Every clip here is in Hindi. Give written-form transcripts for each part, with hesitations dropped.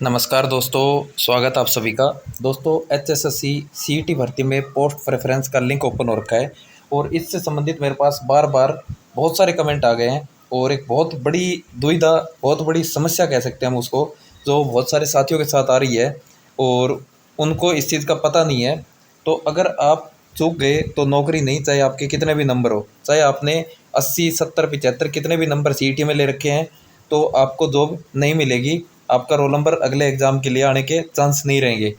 नमस्कार दोस्तों, स्वागत है आप सभी का। दोस्तों, एचएसएससी सीईटी भर्ती में पोस्ट प्रेफरेंस का लिंक ओपन हो रखा है और इससे संबंधित मेरे पास बार बार बहुत सारे कमेंट आ गए हैं और एक बहुत बड़ी दुविधा, बहुत बड़ी समस्या कह सकते हैं हम उसको, जो बहुत सारे साथियों के साथ आ रही है और उनको इस चीज़ का पता नहीं है। तो अगर आप चूक गए तो नौकरी नहीं, चाहे आपके कितने भी नंबर हो, चाहे आपने 80 70 75 कितने भी नंबर सीईटी में ले रखे हैं, तो आपको जॉब नहीं मिलेगी। आपका रोल नंबर अगले एग्ज़ाम के लिए आने के चांस नहीं रहेंगे।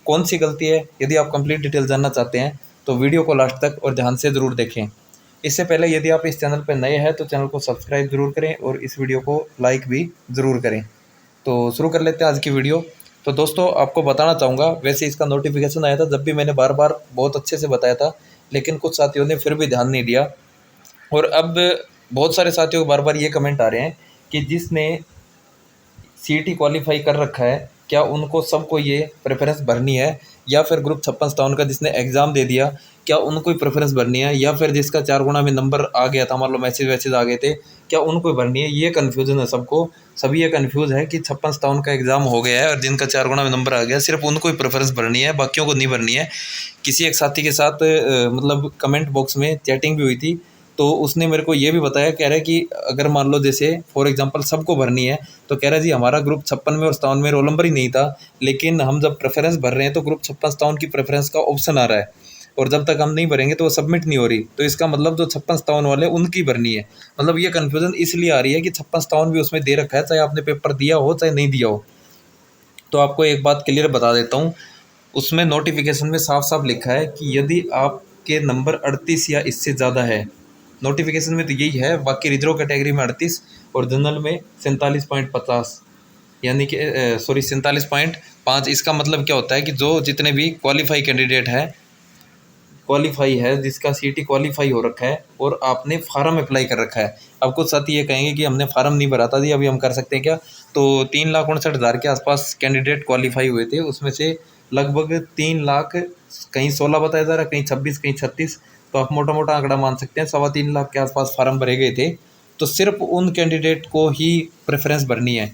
कौन सी गलती है, यदि आप कंप्लीट डिटेल जानना चाहते हैं तो वीडियो को लास्ट तक और ध्यान से ज़रूर देखें। इससे पहले यदि आप इस चैनल पर नए हैं तो चैनल को सब्सक्राइब ज़रूर करें और इस वीडियो को लाइक भी ज़रूर करें। तो शुरू कर लेते हैं आज की वीडियो। तो दोस्तों, आपको बताना चाहूँगा, वैसे इसका नोटिफिकेशन आया था जब भी मैंने बार बार बहुत अच्छे से बताया था, लेकिन कुछ साथियों ने फिर भी ध्यान नहीं दिया। और अब बहुत सारे साथियों को बार बार ये कमेंट आ रहे हैं कि जिसने सीईटी क्वालिफाई कर रखा है, क्या उनको सबको ये प्रेफरेंस भरनी है, या फिर ग्रुप 56-57 का जिसने एग्ज़ाम दे दिया, क्या उनको ही प्रेफरेंस भरनी है, या फिर जिसका 4 गुना में नंबर आ गया था, मान लो मैसेज वैसेज आ गए थे, क्या उनको ही भरनी है। ये कन्फ्यूज़न है सबको। सभी ये कन्फ्यूज़ है कि 56-57 का एग्ज़ाम हो गया है और जिनका 4 गुना में नंबर आ गया, सिर्फ उनको ही प्रेफरेंस भरनी है, बाकियों को नहीं भरनी है। किसी एक साथी के साथ मतलब कमेंट बॉक्स में चैटिंग भी हुई थी, तो उसने मेरे को ये भी बताया, कह रहा है कि अगर मान लो जैसे फॉर एग्जांपल सबको भरनी है, तो कह रहा है जी हमारा ग्रुप 56 में और 57 में रोल नंबर ही नहीं था, लेकिन हम जब प्रेफरेंस भर रहे हैं तो ग्रुप 56-57 की प्रेफरेंस का ऑप्शन आ रहा है और जब तक हम नहीं भरेंगे तो वो सबमिट नहीं हो रही। तो इसका मतलब जो 56-57 वाले उनकी भरनी है। मतलब ये कन्फ्यूज़न इसलिए आ रही है कि 56-57 भी उसमें दे रखा है, चाहे आपने पेपर दिया हो चाहे नहीं दिया हो। तो आपको एक बात क्लियर बता देता हूँ, उसमें नोटिफिकेशन में साफ साफ लिखा है कि यदि आपके नंबर 38 या इससे ज़्यादा है, नोटिफिकेशन में तो यही है, बाकी रिजर्व कैटेगरी में 38 और जनरल में 47.50, यानी कि सॉरी 47.5। इसका मतलब क्या होता है कि जो जितने भी क्वालिफाई कैंडिडेट है, क्वालिफाई है, जिसका सीईटी क्वालिफाई हो रखा है और आपने फार्म अप्लाई कर रखा है। अब कुछ साथी ये कहेंगे कि हमने फार्म नहीं भरा था जी, अभी हम कर सकते हैं क्या? तो 3,59,000 के आसपास कैंडिडेट क्वालिफाई हुए थे, उसमें से लगभग 3 लाख, कहीं 16 बताया जा रहा है, कहीं 26, कहीं 36, तो आप मोटा मोटा आंकड़ा मान सकते हैं 3.25 लाख के आसपास फार्म भरे गए थे। तो सिर्फ उन कैंडिडेट को ही प्रेफरेंस भरनी है।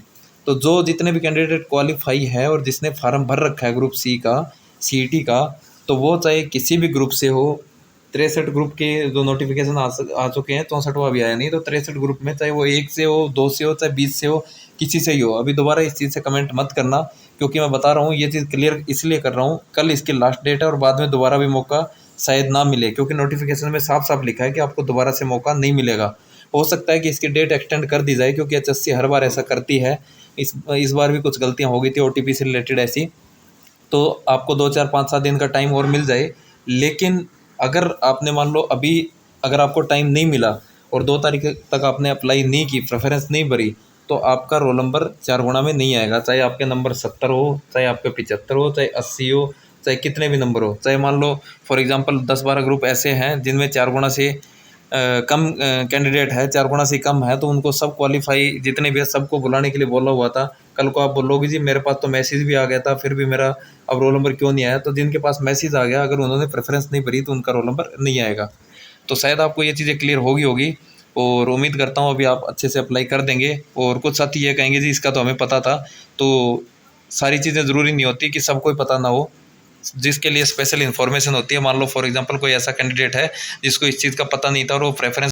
तो जो जितने भी कैंडिडेट क्वालिफाई है और जिसने फार्म भर रखा है ग्रुप सी का, सीईटी का, तो वो चाहे किसी भी ग्रुप से हो। 63 ग्रुप के जो नोटिफिकेशन आ चुके हैं, 64वां भी आया नहीं, तो 63 ग्रुप में चाहे वो 1 से हो, 2 से हो, चाहे 20 से हो, किसी से ही हो। अभी दोबारा इस चीज़ से कमेंट मत करना, क्योंकि मैं बता रहा हूँ ये चीज़ क्लियर इसलिए कर रहा हूँ, कल इसकी लास्ट डेट है और बाद में दोबारा भी मौका शायद ना मिले, क्योंकि नोटिफिकेशन में साफ साफ लिखा है कि आपको दोबारा से मौका नहीं मिलेगा। हो सकता है कि इसकी डेट एक्सटेंड कर दी जाए, क्योंकि एचएससी हर बार ऐसा करती है। इस बार भी कुछ गलतियाँ हो गई थी ओटीपी से रिलेटेड ऐसी, तो आपको 2 4 5 7 दिन का टाइम और मिल जाए। लेकिन अगर आपने मान लो अभी, अगर आपको टाइम नहीं मिला और 2 तारीख तक आपने अप्लाई नहीं की, प्रेफरेंस नहीं भरी, तो आपका रोल नंबर 4 गुना में नहीं आएगा। चाहे आपके नंबर 70 हो, चाहे आपके 75 हो, चाहे 80 हो, चाहे कितने भी नंबर हो, चाहे मान लो फॉर एग्जांपल 10 12 ग्रुप ऐसे हैं जिनमें 4 गुना से कम कैंडिडेट है, 4 गुना से कम है, तो उनको सब क्वालिफाई जितने भी है सबको बुलाने के लिए बोला हुआ था। कल को आप बोलोगे जी मेरे पास तो मैसेज भी आ गया था, फिर भी मेरा अब रोल नंबर क्यों नहीं आया? तो जिनके पास मैसेज आ गया, अगर उन्होंने प्रेफरेंस नहीं भरी तो उनका रोल नंबर नहीं आएगा। तो शायद आपको ये चीज़ें क्लियर होगी और उम्मीद करता हूँ अभी आप अच्छे से अप्लाई कर देंगे। और कुछ साथी ये कहेंगे जी इसका तो हमें पता था, तो सारी चीज़ें ज़रूरी नहीं होती कि सबको ही पता ना हो। जिसके लिए स्पेशल इन्फॉर्मेशन होती है, मान लो फॉर एग्जांपल कोई ऐसा कैंडिडेट है जिसको इस चीज़ का पता नहीं था और वो प्रेफरेंस